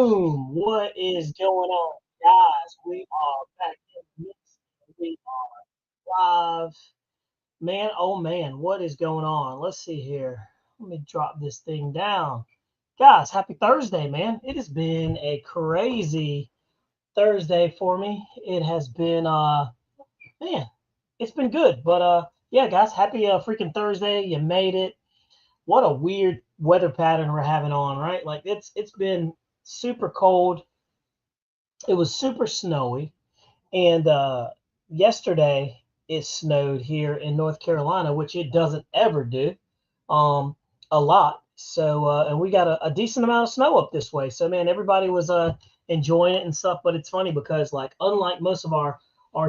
Boom! What is going on, guys? We are back in the mix. We are live. Man, oh man, what is going on? Let's see here. Let me drop this thing down. Guys, happy Thursday, man. It has been a crazy Thursday for me. It has been man, it's been good. But yeah, guys, happy freaking Thursday. You made it. What a weird weather pattern we're having on, right? Like it's been super cold. It was super snowy, and yesterday it snowed here in North Carolina, which it doesn't ever do, um, a lot. So and we got a decent amount of snow up this way. So man, everybody was enjoying it and stuff. But it's funny because like unlike most of our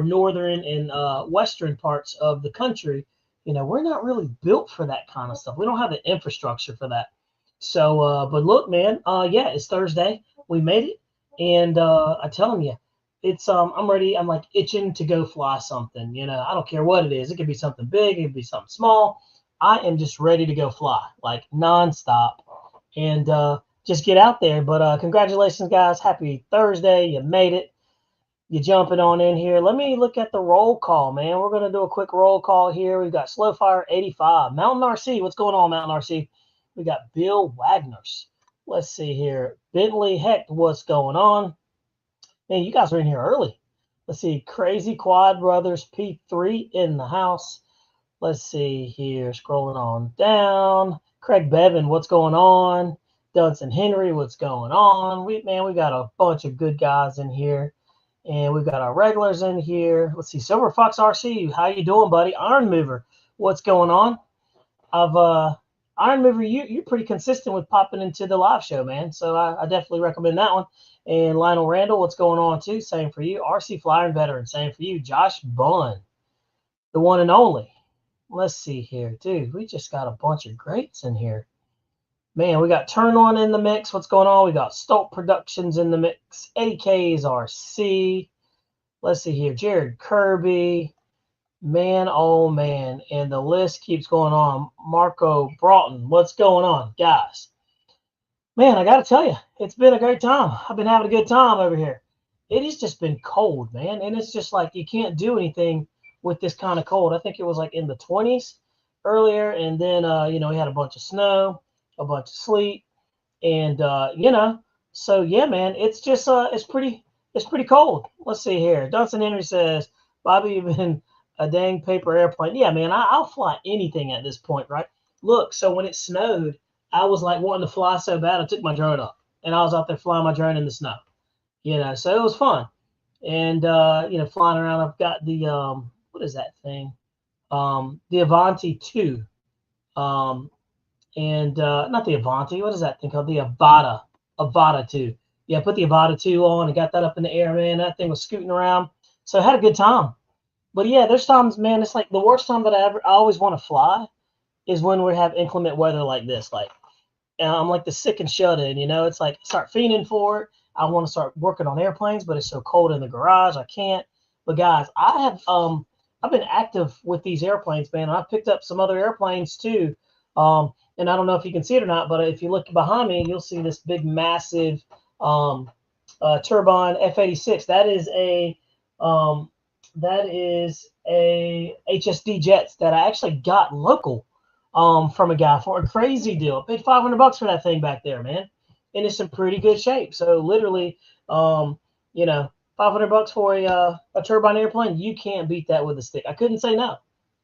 northern and western parts of the country, we're not really built for that kind of stuff. We don't have the infrastructure for that. So but look, man, yeah, it's Thursday. We made it, and I'm telling you, it's I'm ready. I'm like itching to go fly something. I don't care what it is. It could be something big. It could be something small. I am just ready to go fly, like nonstop, and just get out there. But congratulations, guys! Happy Thursday! You made it. You jumping on in here. Let me look at the roll call, man. We're gonna do a quick roll call here. We've got Slow Fire 85, Mountain RC. What's going on, Mountain RC? We got Bill Wagner's. Let's see here. Bentley Heck, what's going on? Man, you guys are in here early. Let's see. Crazy Quad Brothers P3 in the house. Let's see here. Scrolling on down. Craig Bevan, what's going on? Dunson Henry, what's going on? We got a bunch of good guys in here. And we've got our regulars in here. Let's see. Silver Fox RC, how you doing, buddy? Iron Mover, what's going on? I've Iron Mover, you're pretty consistent with popping into the live show, man. So I definitely recommend that one. And Lionel Randall, what's going on too? Same for you. RC Flying Veteran, same for you. Josh Bunn, the one and only. Let's see here, dude. We just got a bunch of greats in here. Man, we got Turn On in the mix. What's going on? We got Stolt Productions in the mix. AKs RC. Let's see here. Jared Kirby. Man, oh man. And the list keeps going on. Marco Broughton. What's going on, guys? Man, I got to tell you, it's been a great time. I've been having a good time over here. It has just been cold, man. And it's just like you can't do anything with this kind of cold. I think it was like in the 20s earlier. And then, we had a bunch of snow, a bunch of sleet. And, so yeah, man, it's just, it's pretty cold. Let's see here. Dunson Henry says, Bobby, you've been a dang paper airplane. Yeah, man, I'll fly anything at this point, right? Look, so when it snowed, I was like wanting to fly so bad, I took my drone up and I was out there flying my drone in the snow, so it was fun. And, flying around, I've got the, what is that thing? The Avanti 2. And not the Avanti, what is that thing called? The Avata 2. Yeah, I put the Avata 2 on and got that up in the air, man. That thing was scooting around. So I had a good time. But yeah, there's times, man, it's like the worst time that I always want to fly is when we have inclement weather like this. Like, I'm like the sick and shut in, it's like start fiending for it. I want to start working on airplanes, but it's so cold in the garage, I can't. But guys, I've been active with these airplanes, man. I've picked up some other airplanes too. And I don't know if you can see it or not, but if you look behind me, you'll see this big, massive turbine F-86. That is a HSD jets that I actually got local from a guy for a crazy deal. I paid $500 for that thing back there, man, and it's in pretty good shape. So literally, $500 for a turbine airplane, you can't beat that with a stick. I couldn't say no.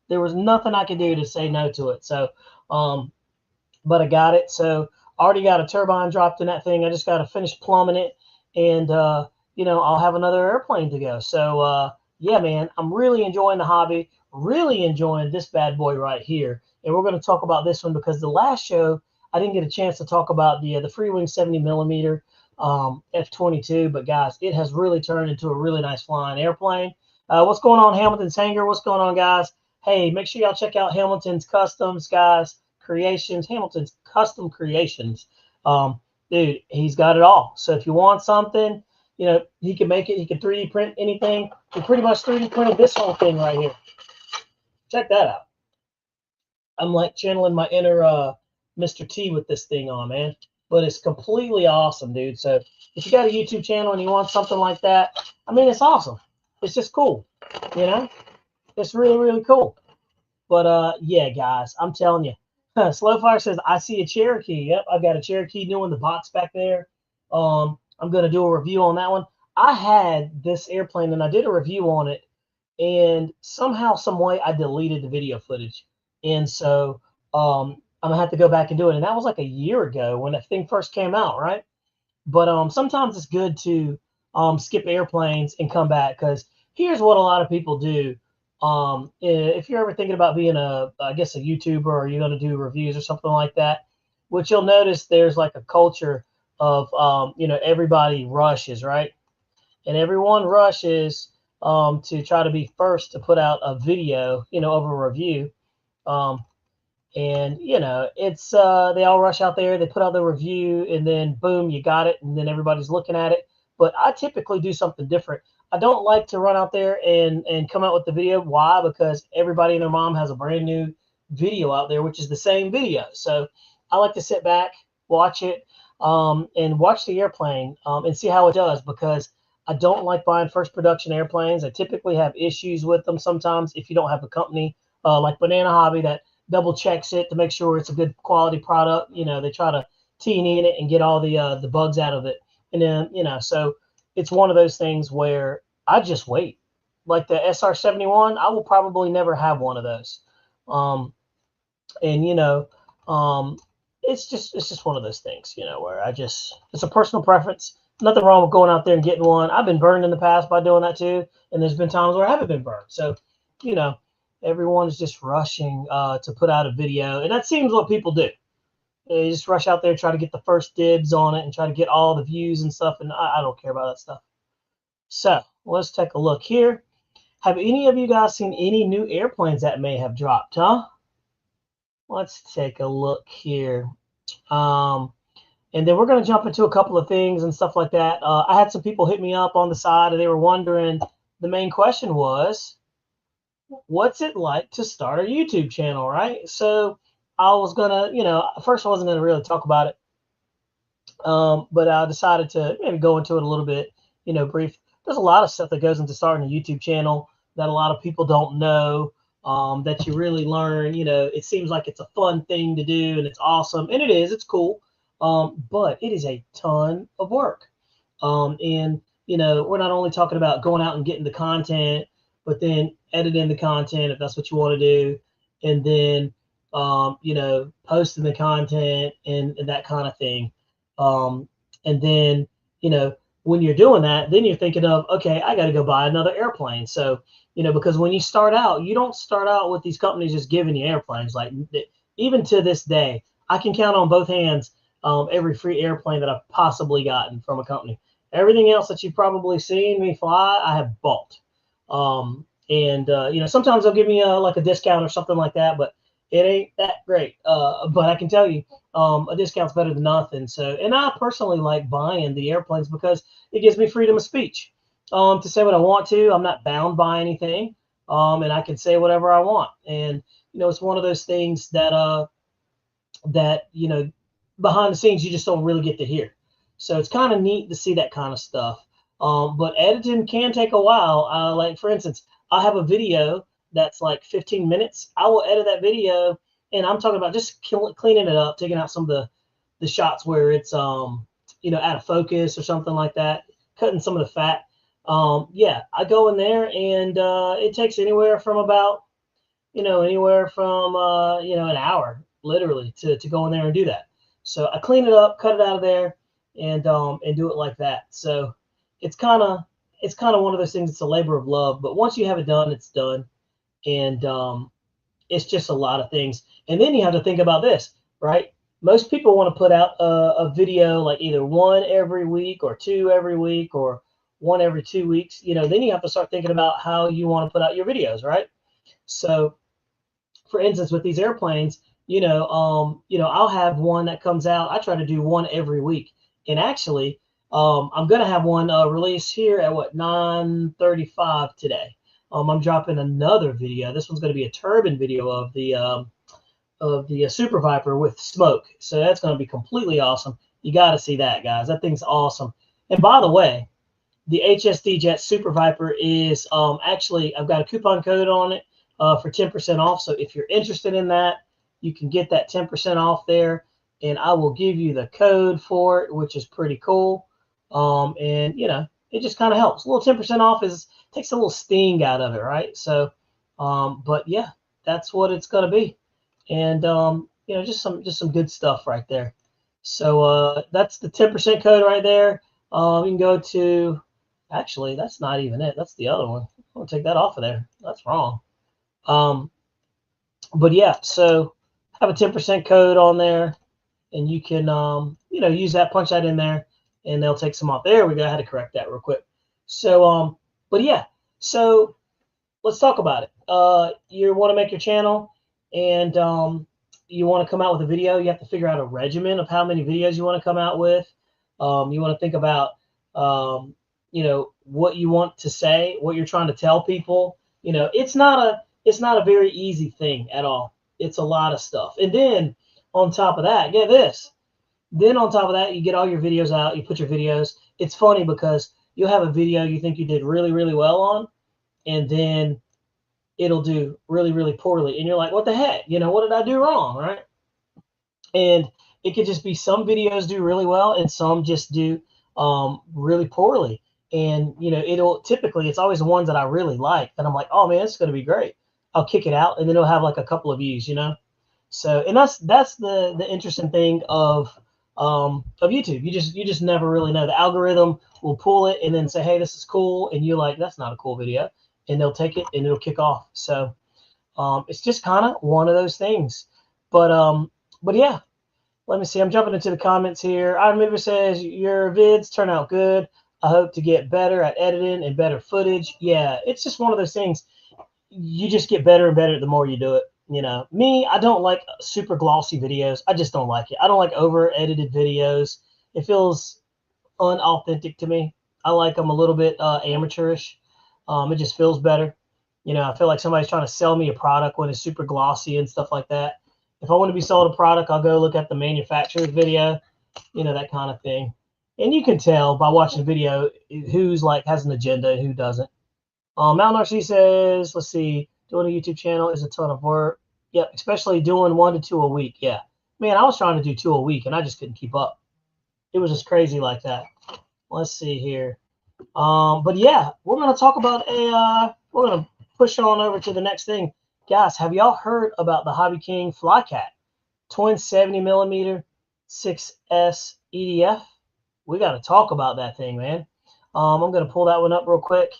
There was nothing I could do to say no to it. So, but I got it. So I already got a turbine dropped in that thing. I just got to finish plumbing it, and I'll have another airplane to go. So yeah, man, I'm really enjoying the hobby. Really enjoying this bad boy right here. And we're going to talk about this one because the last show I didn't get a chance to talk about the Freewing 70 millimeter F-22. But guys, it has really turned into a really nice flying airplane. What's going on, Hamilton's Hangar? What's going on, guys? Hey, make sure y'all check out Hamilton's Customs, guys. Creations, Hamilton's Custom Creations. Dude, he's got it all. So if you want something, he can make it. He can 3D print anything. He pretty much 3D printed this whole thing right here. Check that out. I'm like channeling my inner Mr. T with this thing on, man. but it's completely awesome, dude. So if you got a YouTube channel and you want something like that, I mean, it's awesome. It's just cool, you know. It's really, really cool. But yeah, guys, I'm telling you. Slowfire says, I see a Cherokee. Yep, I've got a Cherokee new in the box back there. I'm going to do a review on that one. I had this airplane and I did a review on it, and somehow, some way, I deleted the video footage. And so I'm going to have to go back and do it. And that was like a year ago when that thing first came out, right? But sometimes it's good to skip airplanes and come back, because here's what a lot of people do. If you're ever thinking about being I guess, a YouTuber, or you're going to do reviews or something like that, what you'll notice, there's like a culture of, everybody rushes, right? And everyone rushes to try to be first to put out a video, of a review. Um, and it's they all rush out there, they put out the review, and then boom, you got it, and then everybody's looking at it. But I typically do something different. I don't like to run out there and come out with the video. Why? Because everybody and their mom has a brand new video out there, which is the same video. So I like to sit back, watch it, and watch the airplane, and see how it does, because I don't like buying first production airplanes. I typically have issues with them sometimes if you don't have a company like Banana Hobby that double checks it to make sure it's a good quality product. They try to T&E in it and get all the bugs out of it. And then, so it's one of those things where I just wait. Like the SR-71, I will probably never have one of those. And it's just one of those things, where it's a personal preference. Nothing wrong with going out there and getting one. I've been burned in the past by doing that too, and there's been times where I haven't been burned. So, you know, everyone is just rushing to put out a video, and that seems what people do. They just rush out there, try to get the first dibs on it, and try to get all the views and stuff. And I don't care about that stuff. So let's take a look here. Have any of you guys seen any new airplanes that may have dropped, huh? Let's take a look here. And then we're going to jump into a couple of things and stuff like that. I had some people hit me up on the side, and they were wondering, the main question was, what's it like to start a YouTube channel, right? So I was going to, first I wasn't going to really talk about it. But I decided to maybe go into it a little bit, brief. There's a lot of stuff that goes into starting a YouTube channel that a lot of people don't know, that you really learn. It seems like it's a fun thing to do, and it's awesome, and it is. It's cool, but it is a ton of work. And we're not only talking about going out and getting the content, but then editing the content if that's what you want to do, and then posting the content and that kind of thing. And then, when you're doing that, then you're thinking of, okay, I got to go buy another airplane. So, because when you start out, you don't start out with these companies just giving you airplanes. Like, even to this day, I can count on both hands every free airplane that I've possibly gotten from a company. Everything else that you've probably seen me fly, I have bought. And sometimes they'll give me like a discount or something like that, but it ain't that great. But I can tell you, a discount's better than nothing. So, and I personally like buying the airplanes because it gives me freedom of speech, to say what I want to. I'm not bound by anything, and I can say whatever I want. And it's one of those things that behind the scenes you just don't really get to hear. So it's kind of neat to see that kind of stuff. But editing can take a while. Like, for instance, I have a video that's like 15 minutes. I will edit that video, and I'm talking about just cleaning it up, taking out some of the shots where it's out of focus or something like that, cutting some of the fat. Yeah, I go in there, and it takes anywhere from about an hour literally to go in there and do that. So I clean it up, cut it out of there, and do it like that. So it's kind of one of those things. It's a labor of love, but once you have it done, it's done. And it's just a lot of things. And then you have to think about this, right? Most people want to put out a video like either one every week or two every week or one every 2 weeks. Then you have to start thinking about how you want to put out your videos, right? So, for instance, with these airplanes, I'll have one that comes out. I try to do one every week, and actually, I'm gonna have one released here at 9:35 today. I'm dropping another video. This one's going to be a turbine video of the Super Viper with smoke. So that's going to be completely awesome. You got to see that, guys. That thing's awesome. And by the way, the HSD Jet Super Viper is actually, I've got a coupon code on it for 10% off. So if you're interested in that, you can get that 10% off there, and I will give you the code for it, which is pretty cool. And you know, it just kind of helps. A little 10% off takes a little sting out of it, right? So, but yeah, that's what it's gonna be, and you know, just some good stuff right there. So that's the 10% code right there. You can go to, actually, that's not even it. That's the other one. I'm gonna take that off of there. That's wrong. But yeah, so have a 10% code on there, and you can you know, use that, punch that in there, and they'll take some off. There we go. I had to correct that real quick. So but yeah, so let's talk about it. You want to make your channel, and you want to come out with a video. You have to figure out a regimen of how many videos you want to come out with. You want to think about you know, what you want to say, what you're trying to tell people. You know, it's not a very easy thing at all. It's a lot of stuff. And then on top of that, get this. Then on top of that, you get all your videos out. You put your videos. It's funny because you'll have a video you think you did really, really well on, and then it'll do really, really poorly. And you're like, what the heck? You know, what did I do wrong, right? And it could just be some videos do really well and some just do really poorly. And, you know, it's always the ones that I really like. And I'm like, oh man, it's going to be great. I'll kick it out, and then it'll have like a couple of views, you know? So, and that's the interesting thing of YouTube. You just never really know. The algorithm will pull it and then say, hey, this is cool. And you're like, that's not a cool video. And they'll take it and it'll kick off. So it's just kind of one of those things. But yeah, let me see. I'm jumping into the comments here. I remember says your vids turn out good. I hope to get better at editing and better footage. Yeah, it's just one of those things. You just get better and better the more you do it. You know, me, I don't like super glossy videos. I just don't like it. I don't like over edited videos. It feels unauthentic to me. I like them a little bit amateurish. It just feels better. You know, I feel like somebody's trying to sell me a product when it's super glossy and stuff like that. If I want to be sold a product, I'll go look at the manufacturer's video, you know, that kind of thing. And you can tell by watching the video who's like has an agenda and who doesn't. Mount RC says, let's see, doing a YouTube channel is a ton of work. Yeah, especially doing 1 to 2 a week. Yeah, man, I was trying to do 2 a week and I just couldn't keep up. It was just crazy like that. Let's see here. But yeah, we're gonna talk about we're gonna push on over to the next thing. Guys, have y'all heard about the Hobby King Flycat twin 70mm 6S EDF? We got to talk about that thing, man. I'm gonna pull that one up real quick,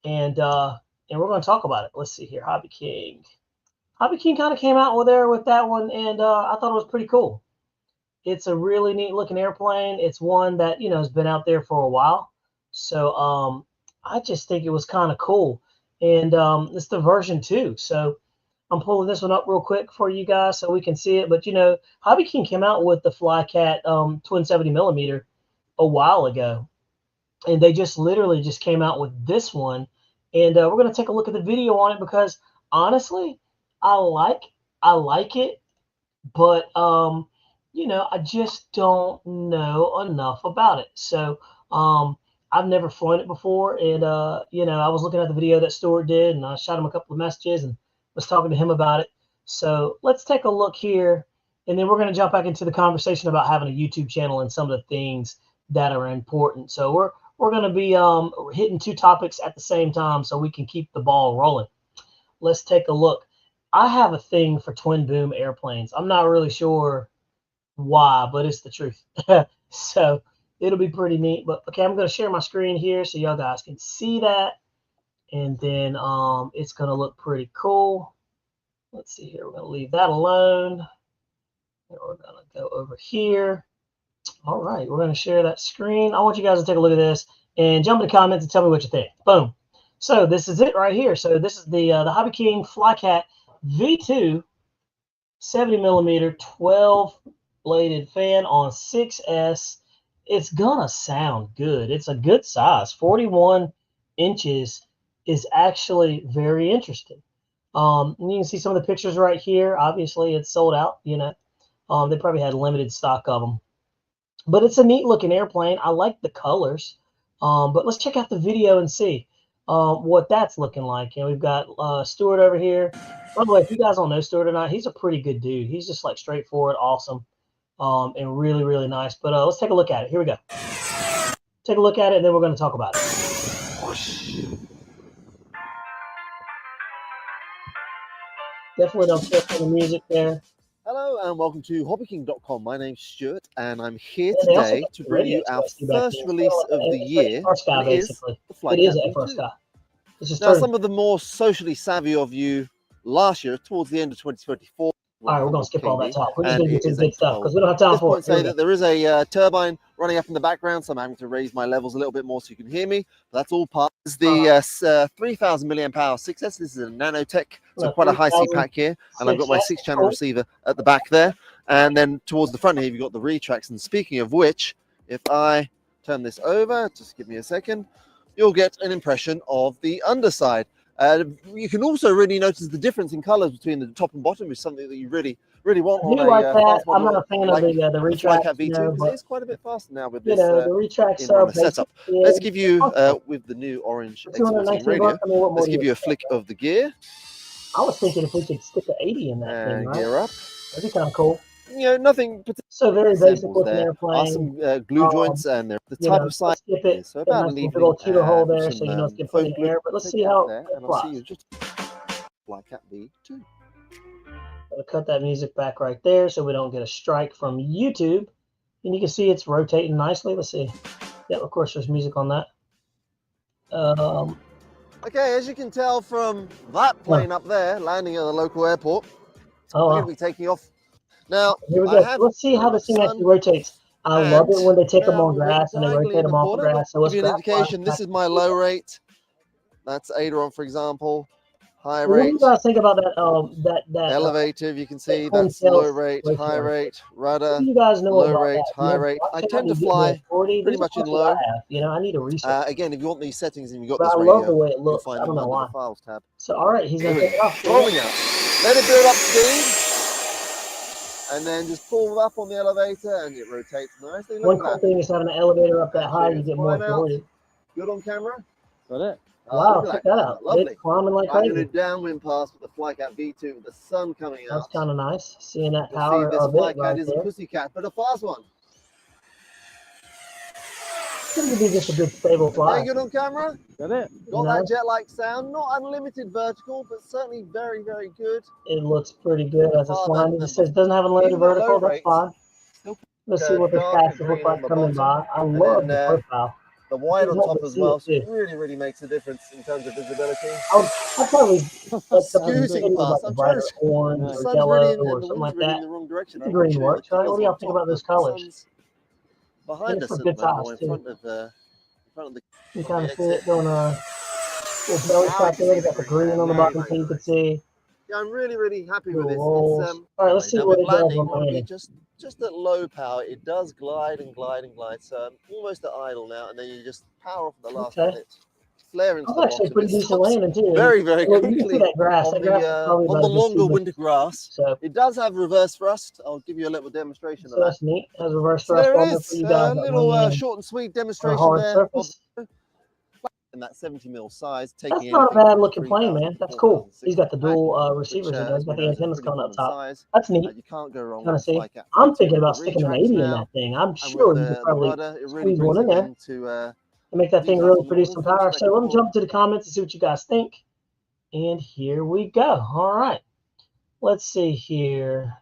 and we're gonna talk about it. Let's see here, Hobby King. Hobby King kind of came out with that one, and I thought it was pretty cool. It's a really neat looking airplane. It's one that, you know, has been out there for a while. So I just think it was kind of cool. And it's the version 2. So I'm pulling this one up real quick for you guys so we can see it. But, you know, Hobby King came out with the Flycat twin 70mm a while ago. And they just literally just came out with this one. And we're going to take a look at the video on it because, honestly, I like it. But you know, I just don't know enough about it. So I've never flown it before, and you know, I was looking at the video that Stuart did, and I shot him a couple of messages and was talking to him about it. So let's take a look here, and then we're going to jump back into the conversation about having a YouTube channel and some of the things that are important. So we're going to be hitting 2 topics at the same time so we can keep the ball rolling. Let's take a look. I have a thing for twin boom airplanes. I'm not really sure why, but it's the truth. So it'll be pretty neat. But okay, I'm going to share my screen here so y'all guys can see that. And then it's going to look pretty cool. Let's see here. We're going to leave that alone. And we're going to go over here. All right, we're going to share that screen. I want you guys to take a look at this and jump in the comments and tell me what you think. Boom. So this is it right here. So this is the Hobby King Flycat V2 70mm 12 bladed fan on 6S. It's gonna sound good. It's a good size. 41 inches is actually very interesting. And you can see some of the pictures right here. Obviously, it's sold out. You know, they probably had limited stock of them. But it's a neat looking airplane. I like the colors. But let's check out the video and see what that's looking like. And we've got Stuart over here. By the way, if you guys don't know Stuart or not, he's a pretty good dude. He's just like straightforward, awesome, and really, really nice. But let's take a look at it. Here we go. Take a look at it, and then we're going to talk about it. Definitely don't care for the music there. Hello and welcome to hobbyking.com. My name's Stuart and I'm here today to bring you our first release of the year. It is the Flight an Cat FR Sky. Now, some of the more socially savvy of you last year, towards the end of 2024. All right, we're going to skip all that talk. We're just going to get to the good stuff because we don't have time for it. Say that there is a turbine running up in the background, so I'm having to raise my levels a little bit more so you can hear me. But that's all part. This is the 3,000 milliamp hour 6S. This is a nanotech, so quite a high C pack here. And I've got my 6-channel receiver at the back there. And then towards the front here, you've got the retracts. And speaking of which, if I turn this over, just give me a second, you'll get an impression of the underside. You can also really notice the difference in colors between the top and bottom, which is something that you really want on like that. I'm not a fan of the retract V2 because it is quite a bit faster now with this the retracts setup. Let's give you with the new orange X14 radio. Let's give you a flick of the gear. I was thinking if we could stick an 80 in that thing, right? Gear up. That'd be kind of cool. You know, nothing. So very basic looking airplane. Awesome glue joints and they're the type of size. Skip it. So about an evening. Little cheater hole there, so you know it's getting plenty of air. But let's see how it flies. Flight Cat V2. I'll cut that music back right there so we don't get a strike from YouTube. And you can see it's rotating nicely. Let's see. Yeah, of course there's music on that. Okay, as you can tell from that plane up there landing at the local airport, we're going to be taking off. Now, here we go. Let's see how this thing actually rotates. I love it when they take them on grass and they rotate them off the grass. So give you an indication. This is my low rate. That's aileron, for example. High rate. What do you guys think about that? that elevator? You can see that's low rate, high rate, rudder. You guys know low rate, high rate. I tend to fly pretty much in low. You know, I need a reset. Again, if you want these settings and you've got but this I radio, love the way it looks. Find I don't know why. The files tab. So all right, he's gonna take it off. Rolling out. Let it build up speed. And then just pull up on the elevator and it rotates nicely. One cool thing is having an elevator up that high, you get more authority. Good on camera. Got it. Wow, check that out. Lovely. It's climbing like crazy. I'm going to downwind pass with the Flight Cat V2 with the sun coming out. That's kind of nice. Seeing that power this of Flight it Cat right is there. a pussycat, but a fast one. It's going to be just a good stable fly. Very good on camera. Got it. Got that jet-like sound. Not unlimited vertical, but certainly very, very good. It looks pretty good as it's flying. It just says it doesn't have unlimited vertical. That's fine. Let's see what the stats look like coming by. I love the profile. The wide on top as well, so it really makes a difference in terms of visibility. I'll probably scooting past. I'm trying to orange or yellow or something like that. In the wrong direction. The green works, right? What do y'all think about those colors? Behind us, in front of the. You kind of see it going on. There's no track there. Got the green on the bottom, so you can see. Yeah, I'm really happy with this. All right, let's see what it does on landing. Just at low power, it does glide and glide and glide. So I'm almost at idle now, and then you just power off the last bit. Flare into the bottom. Actually pretty decent landing too. Very quickly. You see that grass. On the longer winter grass. So it does have reverse thrust. I'll give you a little demonstration of that. That's neat. It has reverse thrust. There it is. A little short and sweet demonstration there. In that 70 mil size, that's not a bad looking plane, man. That's cool. He's got the dual receivers. He's got the antennas coming up top. That's neat. You can't go wrong. Kind of see. I'm thinking about sticking an 80 in that thing. I'm sure you could probably squeeze one in there to make that thing really produce some power. So let me jump to the comments and see what you guys think. And here we go. All right. Let's see here.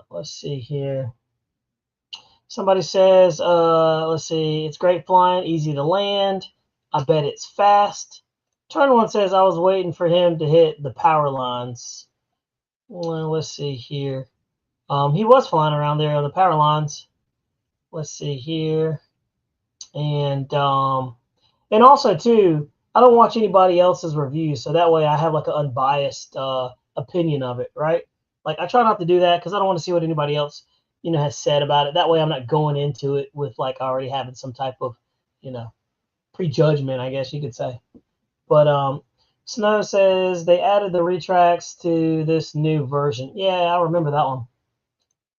Let's see here. Somebody says, let's see, it's great flying, easy to land. I bet it's fast. Turn One says, I was waiting for him to hit the power lines. Well, let's see here. He was flying around there on the power lines. Let's see here. And also, too, I don't watch anybody else's reviews, so that way I have like an unbiased opinion of it, right? Like, I try not to do that because I don't want to see what anybody else has said about it. That way I'm not going into it with like already having some type of, prejudgment, I guess you could say. But Snow says they added the retracts to this new version. Yeah, I remember that one.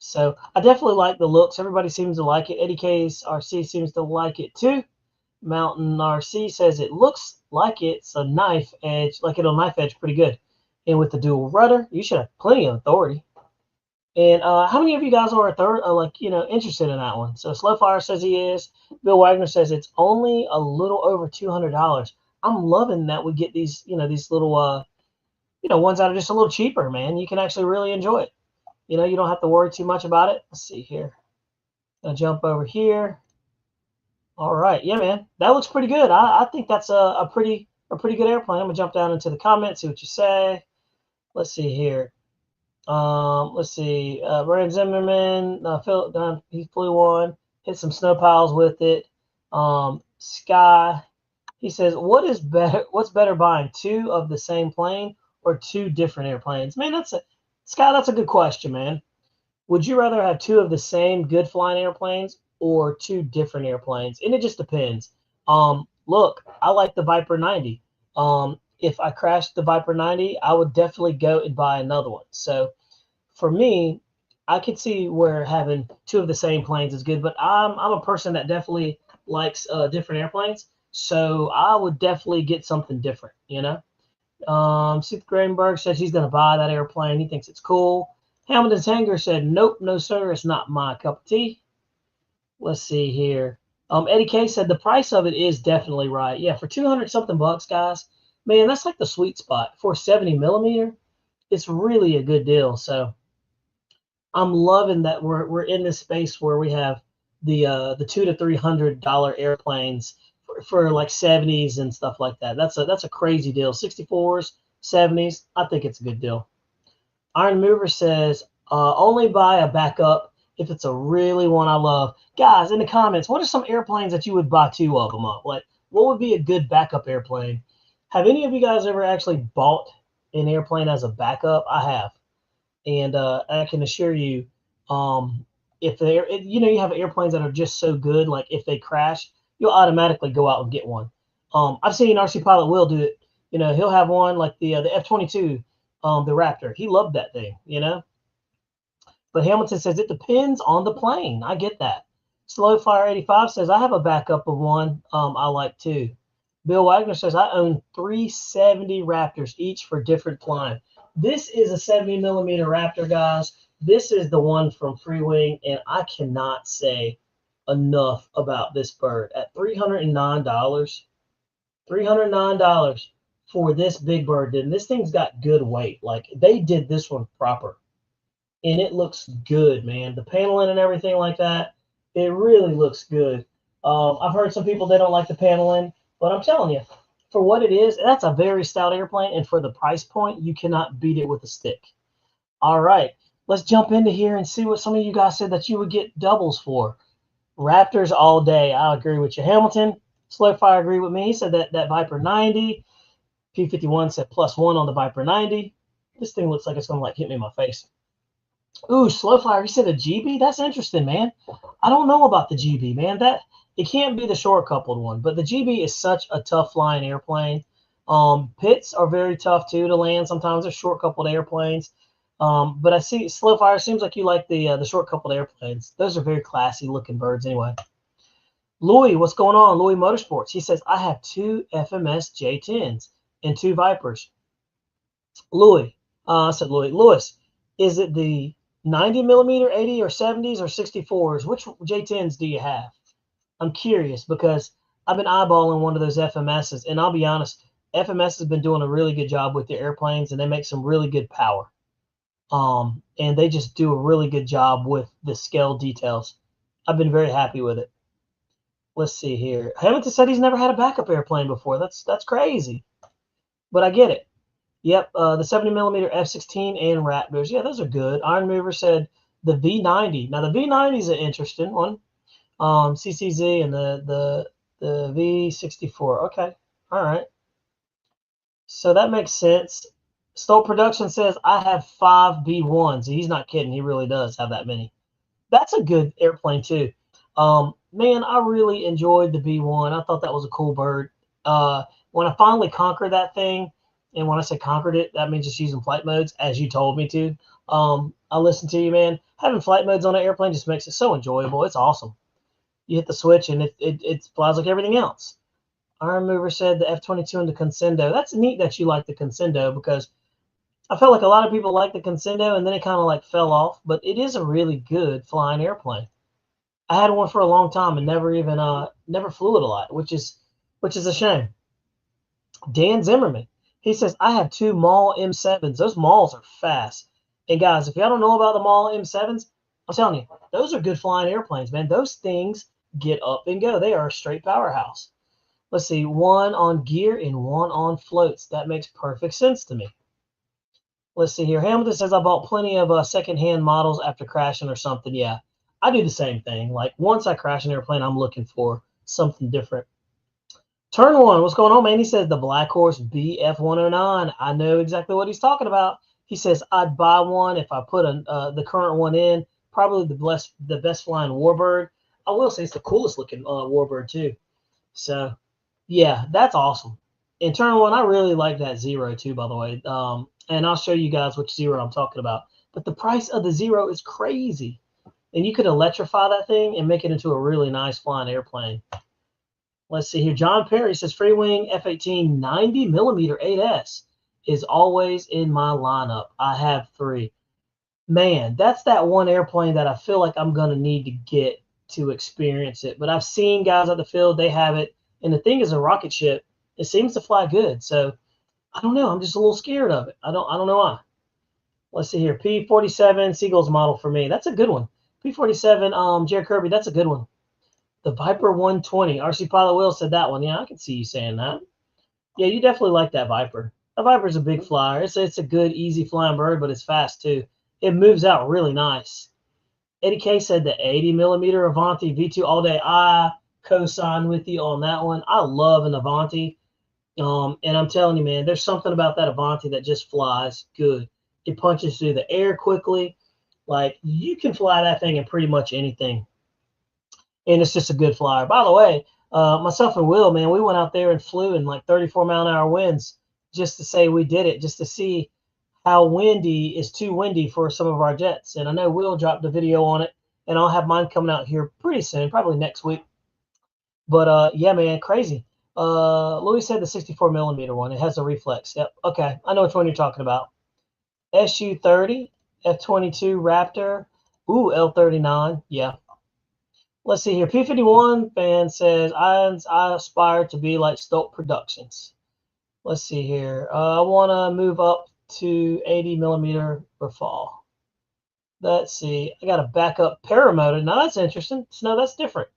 So I definitely like the looks. Everybody seems to like it. Eddie K's RC seems to like it too. Mountain RC says it looks like it's a knife edge, like it'll knife edge pretty good. And with the dual rudder, you should have plenty of authority. And how many of you guys are interested in that one? So Slowfire says he is. Bill Wagner says it's only a little over $200. I'm loving that we get these, these little, ones that are just a little cheaper, man. You can actually really enjoy it. You don't have to worry too much about it. Let's see here. Gonna jump over here. All right, yeah, man, that looks pretty good. I think that's a pretty good airplane. I'm gonna jump down into the comments, see what you say. Let's see here. Let's see. Brian Zimmerman, Phil, he flew one, hit some snow piles with it. Sky, he says, what is better? What's better, buying two of the same plane or two different airplanes? Man, Sky. That's a good question, man. Would you rather have two of the same good flying airplanes or two different airplanes? And it just depends. Look, I like the Viper 90. If I crashed the Viper 90, I would definitely go and buy another one. So for me, I could see where having two of the same planes is good, but I'm a person that definitely likes different airplanes. So I would definitely get something different, Seth Greenberg says he's going to buy that airplane. He thinks it's cool. Hamilton's Hanger said, nope, no, sir. It's not my cup of tea. Let's see here. Eddie K said the price of it is definitely right. Yeah, for 200 something bucks, guys, man, that's like the sweet spot. For 70 millimeter, it's really a good deal. So I'm loving that we're in this space where we have the $200 to $300 airplanes for like 70s and stuff like that. That's a crazy deal. 64s, 70s. I think it's a good deal. Iron Mover says only buy a backup if it's a really one I love. Guys, in the comments, what are some airplanes that you would buy two of them of? Like, what would be a good backup airplane? Have any of you guys ever actually bought an airplane as a backup? I have. And I can assure you, if you have airplanes that are just so good, like if they crash, you'll automatically go out and get one. I've seen RC Pilot Will do it. He'll have one like the F-22, the Raptor. He loved that thing. But Hamilton says it depends on the plane. I get that. Slowfire 85 says I have a backup of one I like too. Bill Wagner says I own 370 Raptors, each for different flying. This is a 70 millimeter Raptor, guys. This is the one from Free Wing, and I cannot say enough about this bird. At $309, $309 for this big bird. And this thing's got good weight. Like, they did this one proper. And it looks good, man. The paneling and everything like that, it really looks good. I've heard some people, they don't like the paneling, but I'm telling you, for what it is, that's a very stout airplane, and for the price point, you cannot beat it with a stick. All right, let's jump into here and see what some of you guys said that you would get doubles for. Raptors all day. I agree with you. Hamilton, Slowfire agree with me. He said that Viper 90. P51 said +1 on the Viper 90. This thing looks like it's going to hit me in my face. Ooh, Slowfire, you said a GB? That's interesting, man. I don't know about the GB, man. It can't be the short coupled one, but the GB is such a tough flying airplane. Pits are very tough too to land. Sometimes they're short coupled airplanes. But I see Slowfire, seems like you like the short coupled airplanes. Those are very classy looking birds anyway. Louis, what's going on? Louis Motorsports. He says I have two FMS J10s and two Vipers. Louis, I said Lewis, is it the 90 millimeter, 80 or 70s or 64s? Which J10s do you have? I'm curious because I've been eyeballing one of those FMSs, and I'll be honest, FMS has been doing a really good job with their airplanes, and they make some really good power. And they just do a really good job with the scale details. I've been very happy with it. Let's see here. Hamilton said he's never had a backup airplane before. That's crazy, but I get it. Yep, the 70 millimeter F-16 and Raptors. Yeah, those are good. Iron Mover said the V90. Now the V90 is an interesting one. CCZ and the V64. Okay, all right. So that makes sense. Stoll Production says I have 5 B1s. He's not kidding. He really does have that many. That's a good airplane too. Man, I really enjoyed the B1. I thought that was a cool bird. When I finally conquered that thing, And when I say conquered it, that means just using flight modes as you told me to. I listened to you, man. Having flight modes on an airplane just makes it so enjoyable. It's awesome. You hit the switch and it flies like everything else. Iron Mover said the F-22 and the Consendo. That's neat that you like the Consendo, because I felt like a lot of people like the Consendo and then it kind of like fell off. But it is a really good flying airplane. I had one for a long time and never flew it a lot, which is a shame. Dan Zimmerman, he says, I have two Maul M7s. Those Mauls are fast. And guys, if y'all don't know about the Maul M7s, I'm telling you, those are good flying airplanes, man. Those things get up and go. They are a straight powerhouse. Let's see, one on gear and one on floats. That makes perfect sense to me. Let's see here. Hamilton says, I bought plenty of secondhand models after crashing or something. Yeah, I do the same thing. Like, once I crash an airplane, I'm looking for something different. Turn one, what's going on, man? He says the Black Horse BF109. I know exactly what he's talking about. He says I'd buy one if I put the current one in. Probably the best flying Warbird. I will say it's the coolest looking Warbird too. So yeah, that's awesome. In turn one, I really like that Zero too, by the way. And I'll show you guys which Zero I'm talking about. But the price of the Zero is crazy, and you could electrify that thing and make it into a really nice flying airplane. Let's see here. John Perry says Free Wing F-18 90mm 8S is always in my lineup. I have 3. Man, that's that one airplane that I feel like I'm going to need to get to experience it. But I've seen guys at the field, they have it. And the thing is a rocket ship. It seems to fly good. So I don't know. I'm just a little scared of it. I don't know why. Let's see here. P-47 Seagull's model for me. That's a good one. P-47 Jared Kirby, that's a good one. The Viper 120. RC Pilot Will said that one. Yeah, I can see you saying that. Yeah, you definitely like that Viper. The Viper's a big flyer. It's a good, easy flying bird, but it's fast too. It moves out really nice. Eddie K said the 80mm Avanti V2 all day. I co-sign with you on that one. I love an Avanti. And I'm telling you, man, there's something about that Avanti that just flies good. It punches through the air quickly. Like, you can fly that thing in pretty much anything. And it's just a good flyer. By the way, myself and Will, man, we went out there and flew in like 34-mile-an-hour winds just to say we did it, just to see how windy is too windy for some of our jets. And I know Will dropped a video on it, and I'll have mine coming out here pretty soon, probably next week. But yeah, man, crazy. Louis said the 64mm one. It has a reflex. Yep. Okay, I know which one you're talking about. SU-30, F-22 Raptor. Ooh, L-39. Yeah. Let's see here. P51 fan says, I aspire to be like Stolt Productions. Let's see here. I want to move up to 80mm Rafale. Let's see. I got a backup paramotor. Now that's interesting. No, that's different.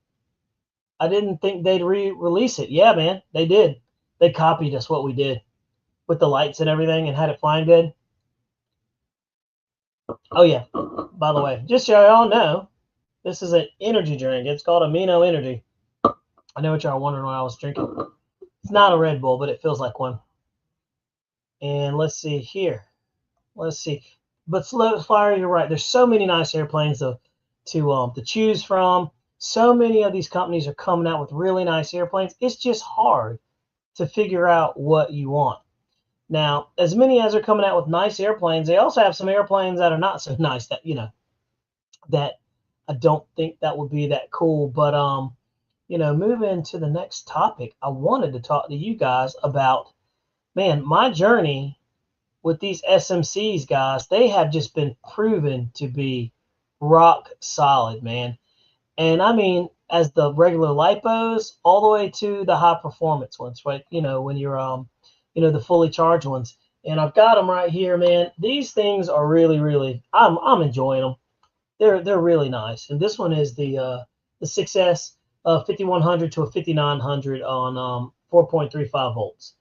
I didn't think they'd re-release it. Yeah, man, they did. They copied us what we did with the lights and everything and had it flying good. Oh, yeah. By the way, just so y'all know, this is an energy drink. It's called Amino Energy. I know what y'all are wondering why I was drinking. It's not a Red Bull, but it feels like one. And let's see here. Let's see. But Slow Flyer, you're right. There's so many nice airplanes to choose from. So many of these companies are coming out with really nice airplanes. It's just hard to figure out what you want. Now, as many as are coming out with nice airplanes, they also have some airplanes that are not so nice that, that I don't think that would be that cool. But moving to the next topic, I wanted to talk to you guys about, man, my journey with these SMCs, guys. They have just been proven to be rock solid, man. And I mean, as the regular lipos all the way to the high performance ones, right? When you're the fully charged ones. And I've got them right here, man. These things are really, really, I'm enjoying them. They're really nice. And this one is the 6S 5100 to a 5900 on 4.35 volts.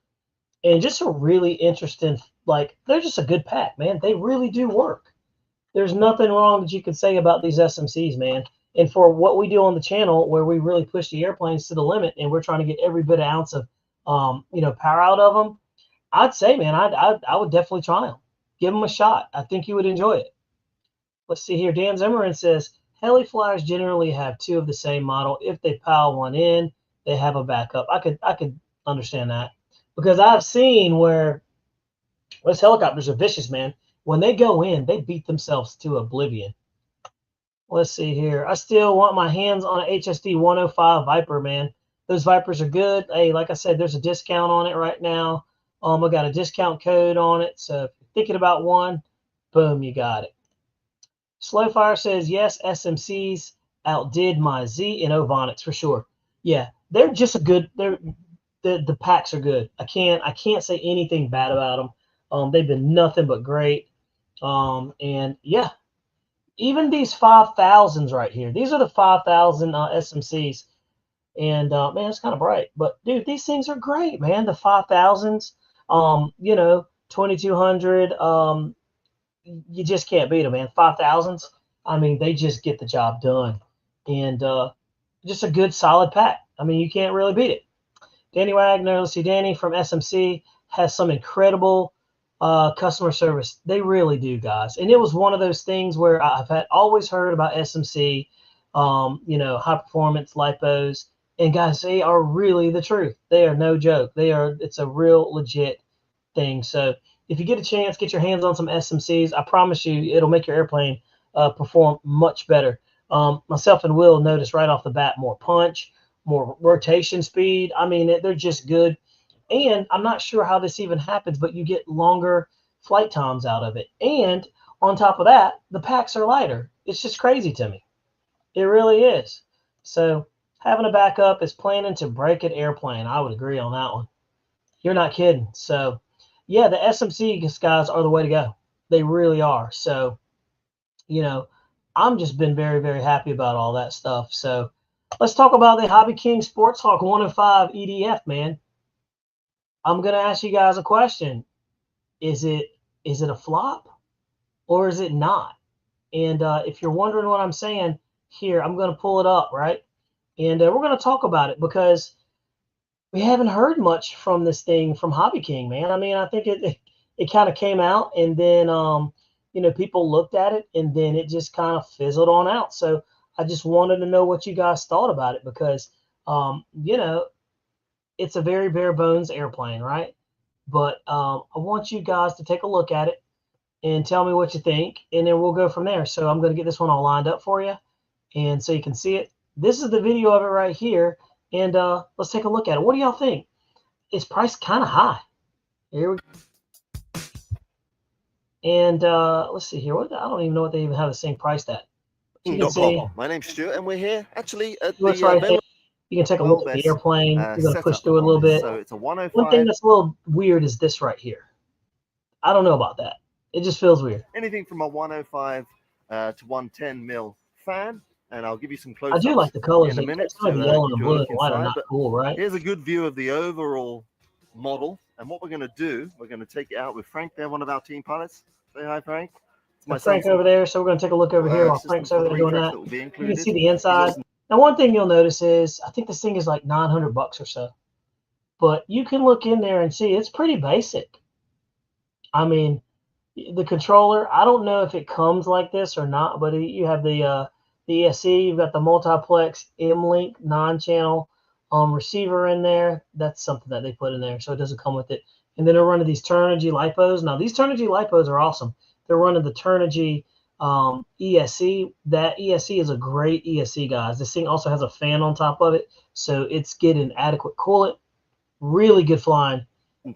And just a really interesting, like, they're just a good pack, man. They really do work. There's nothing wrong that you can say about these SMCs, man. And for what we do on the channel, where we really push the airplanes to the limit, and we're trying to get every bit of ounce of, power out of them, I'd say, man, I would definitely try them. Give them a shot. I think you would enjoy it. Let's see here. Dan Zimmerman says, heli flyers generally have 2 of the same model. If they pile one in, they have a backup. I could understand that, because I've seen where Those helicopters are vicious, man. When they go in, they beat themselves to oblivion. Let's see here. I still want my hands on an HSD 105 Viper, man. Those Vipers are good. Hey, like I said, there's a discount on it right now. I got a discount code on it. So if you're thinking about one, boom, you got it. Slowfire says, yes, SMCs outdid my Z and Ovonics for sure. Yeah, they're just a good, the packs are good. I can't say anything bad about them. They've been nothing but great. And yeah, even these 5000s right here. These are the 5000 SMCs. And man, it's kind of bright. But dude, these things are great, man. The 5000s, 2200, you just can't beat them, man. 5000s, I mean, they just get the job done. And just a good solid pack. I mean, you can't really beat it. Danny Wagner, let's see, Danny from SMC has some incredible customer service. They really do, guys. And it was one of those things where I've always heard about SMC, high performance lipos, and guys, they are really the truth. They are no joke. It's a real legit thing. So if you get a chance, get your hands on some SMCs. I promise you, it'll make your airplane perform much better. Myself and Will notice right off the bat more punch, more rotation speed. I mean, they're just good. And I'm not sure how this even happens, but you get longer flight times out of it. And on top of that, the packs are lighter. It's just crazy to me. It really is. So having a backup is planning to break an airplane. I would agree on that one. You're not kidding. So yeah, the SMC guys are the way to go. They really are. So, I'm just been very, very happy about all that stuff. So let's talk about the Hobby King Sports Hawk 105 EDF, man. I'm gonna ask you guys a question. Is it a flop or is it not? And if you're wondering what I'm saying, here I'm gonna pull it up, right? And we're gonna talk about it because we haven't heard much from this thing from Hobby King, man. I mean, I think it kind of came out and then people looked at it and then it just kind of fizzled on out. So I just wanted to know what you guys thought about it because it's a very bare bones airplane, right? But I want you guys to take a look at it and tell me what you think, and then we'll go from there. So I'm going to get this one all lined up for you, and so you can see it. This is the video of it right here, and let's take a look at it. What do y'all think? It's priced kind of high. Here we go. And let's see here. I don't even know what they even have the same price at. But you can see. My name's Stuart, and we're here actually at the right you can take a look at the airplane. We're going to push through it a little bit. So it's a 105. One thing that's a little weird is this right here. I don't know about that. It just feels weird. Anything from a 105 to 110 mil fan, and I'll give you some close-ups. I do like the colors in a minute. It's kind of yellow and blue and white are not cool, right? Here's a good view of the overall model, and what we're going to do, we're going to take it out with Frank there, one of our team pilots. Say hi, Frank. It's my Frank over there, so we're going to take a look over here while Frank's over there doing that. You can see the inside. Now, one thing you'll notice is I think this thing is like $900 or so, but you can look in there and see it's pretty basic. I mean, the controller, I don't know if it comes like this or not, but you have the ESC, you've got the multiplex M-Link 9-channel receiver in there. That's something that they put in there, so it doesn't come with it. And then they're running these Turnigy lipos. Now, these Turnigy lipos are awesome. They're running the Turnigy ESC. That ESC is a great ESC, guys. This thing also has a fan on top of it, so it's getting adequate coolant. Really good flying.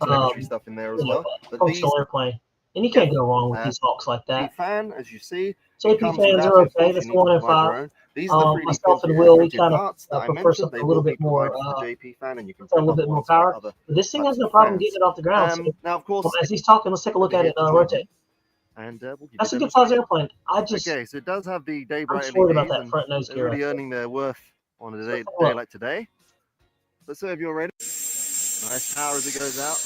Telemetry stuff in there as well. But functional airplane. And you can't go wrong with these Hawks like that. Fan, as you see, JP fans are okay. That's 105. Myself and Will, we kind of prefer something a little bit more, a little bit more power. But this thing has no problem getting it off the ground. So, now, of course, as he's talking, let's take a look at it rotate. And that's a good size airplane. Okay, so it does have the day bright LEDs. I'm worried about that front nose gear. Really earning their worth on a day like today. Let's see if you're ready. Nice power as it goes out.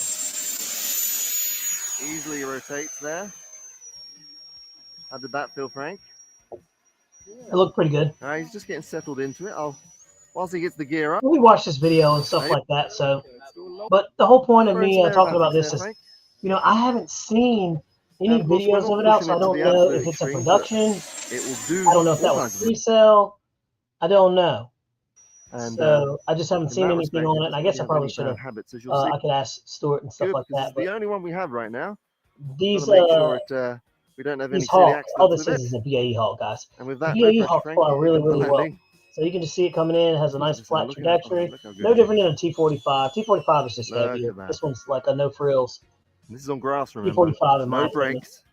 Easily rotates there. How did that feel, Frank? It looked pretty good. All right, he's just getting settled into it. Whilst he gets the gear up. We watched this video and stuff like that. So, but the whole point of me talking about this is, I haven't seen any videos of it out, so I don't know if it's a production. I don't know if that was pre-sale. I don't know. And, so I just haven't seen anything on it. And I guess I probably should have. I could ask Stuart and stuff like that. But the only one we have right now. these make sure we don't have any these silly Hawk. Oh, accidents this with it. is a BAE Hawk, guys. And with The that, no BAE pressure, Hawks Frank. fly Here really, comes the really well. landing. So you can just see it coming in. It has a nice flat Look how trajectory. good No it different is. than a T-45. T-45 is just Look heavier. at that. This one's like a no frills. This is on grass, remember. T-45 in my No opinion. brakes.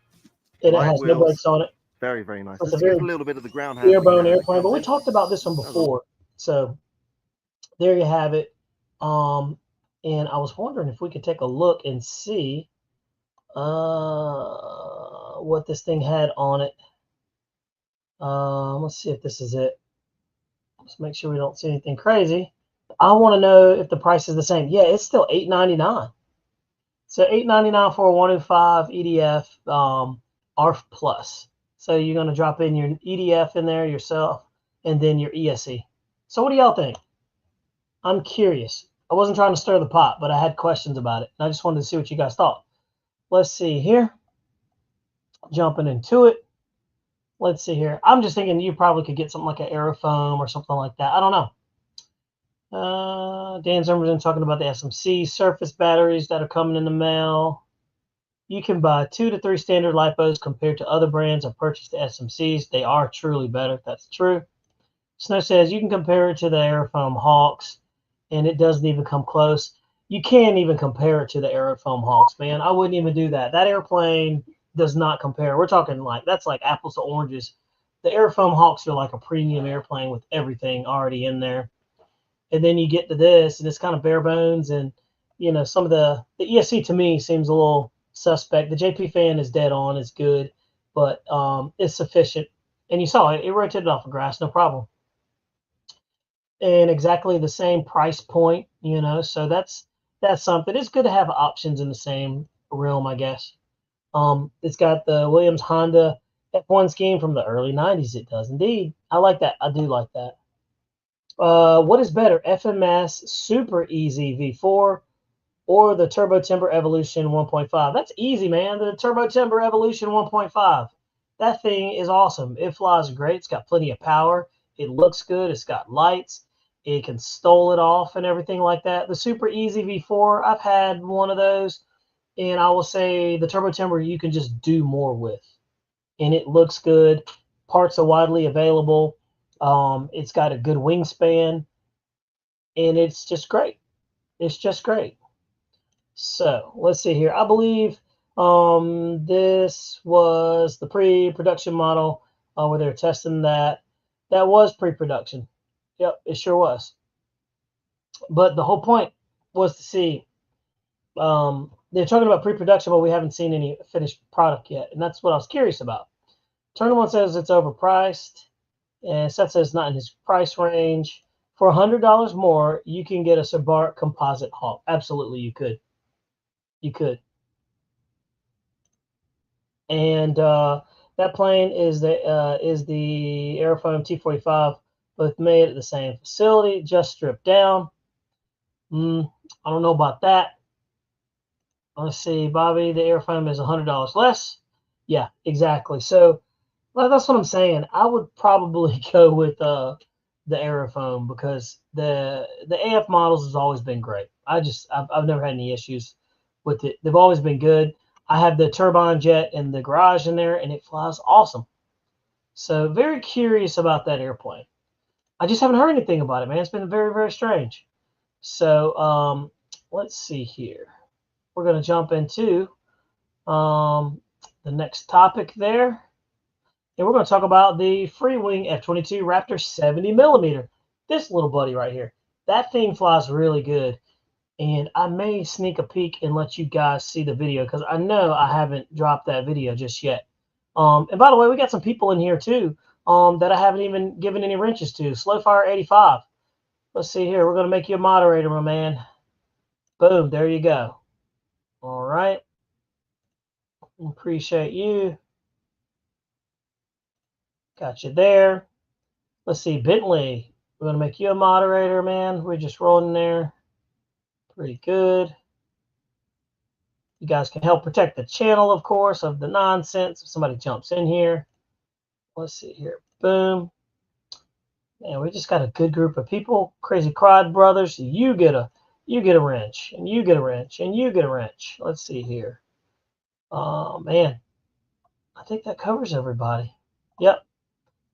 And it Light has no wheels. brakes on it. Very, very nice. So it's Let's a get very a little bit of the ground bare handling bone there. airplane. But we talked about this one before. So there you have it. And I was wondering if we could take a look and see what this thing had on it. Let's see if this is it. Let's make sure we don't see anything crazy. I want to know if the price is the same. Yeah, it's still $899. So $899 for a 105 EDF ARF Plus. So you're going to drop in your EDF in there yourself and then your ESE. So what do y'all think? I'm curious. I wasn't trying to stir the pot, but I had questions about it. And I just wanted to see what you guys thought. Let's see here. Jumping into it. Let's see here. I'm just thinking you probably could get something like an aerofoam or something like that. I don't know. Dan Zimmerman talking about the SMC surface batteries that are coming in the mail. You can buy 2 to 3 standard lipos compared to other brands or purchase the SMCs. They are truly better. That's true. Snow says you can compare it to the Aerofoam Hawks, and it doesn't even come close. You can't even compare it to the Aerofoam Hawks, man. I wouldn't even do that. That airplane does not compare. We're talking like that's like apples to oranges. The Aerofoam Hawks are like a premium airplane with everything already in there. And then you get to this, and it's kind of bare bones. And you know, some of the ESC to me seems a little suspect. The JP fan is dead on, it's good, but it's sufficient. And you saw it; it rotated off of grass, no problem. And exactly the same price point, you know. So that's something. It's good to have options in the same realm, I guess. It's got the Williams Honda F1 scheme from the early '90s. It does indeed. I like that. I do like that. What is better, FMS Super Easy V4 or the Turbo Timber Evolution 1.5? That's easy, man. The Turbo Timber Evolution 1.5. That thing is awesome. It flies great. It's got plenty of power. It looks good. It's got lights. It can stole it off and everything like that. The Super Easy V4, I've had one of those, and I will say the Turbo Timber you can just do more with. And it looks good. Parts are widely available. It's got a good wingspan, and it's just great. It's just great. So let's see here. I believe this was the pre-production model where they're testing that. That was pre-production. Yep, it sure was. But the whole point was to see. They're talking about pre-production, but we haven't seen any finished product yet, and that's what I was curious about. Turner One says it's overpriced, and Seth says not in his price range. For $100 more, you can get a Subaru Composite Hawk. Absolutely, you could. You could. And that plane is the Aerofoam T-45, both made at the same facility, just stripped down. I don't know about that. Let's see, Bobby, the Aerofoam is $100 less. Yeah, exactly. So well, that's what I'm saying. I would probably go with the Aerofoam because the AF models has always been great. I've never had any issues with it. They've always been good. I have the turbine jet in the garage in there, and it flies awesome. So very curious about that airplane. I just haven't heard anything about it, man. It's been very, very strange. So let's see here. We're going to jump into the next topic there. And we're going to talk about the Freewing F-22 Raptor 70 millimeter. This little buddy right here. That thing flies really good. And I may sneak a peek and let you guys see the video because I know I haven't dropped that video just yet. And by the way, we got some people in here too that I haven't even given any wrenches to. Slowfire 85. Let's see here. We're going to make you a moderator, my man. Boom. There you go. All right. Appreciate you. Got you there. Let's see. Bentley. We're going to make you a moderator, man. We're just rolling there. Pretty good. You guys can help protect the channel, of course, of the nonsense if somebody jumps in here. Let's see here. Boom. Man, we just got a good group of people. Crazy Crowd Brothers. You get a wrench, and you get a wrench, and you get a wrench. Let's see here. Man, I think that covers everybody. Yep.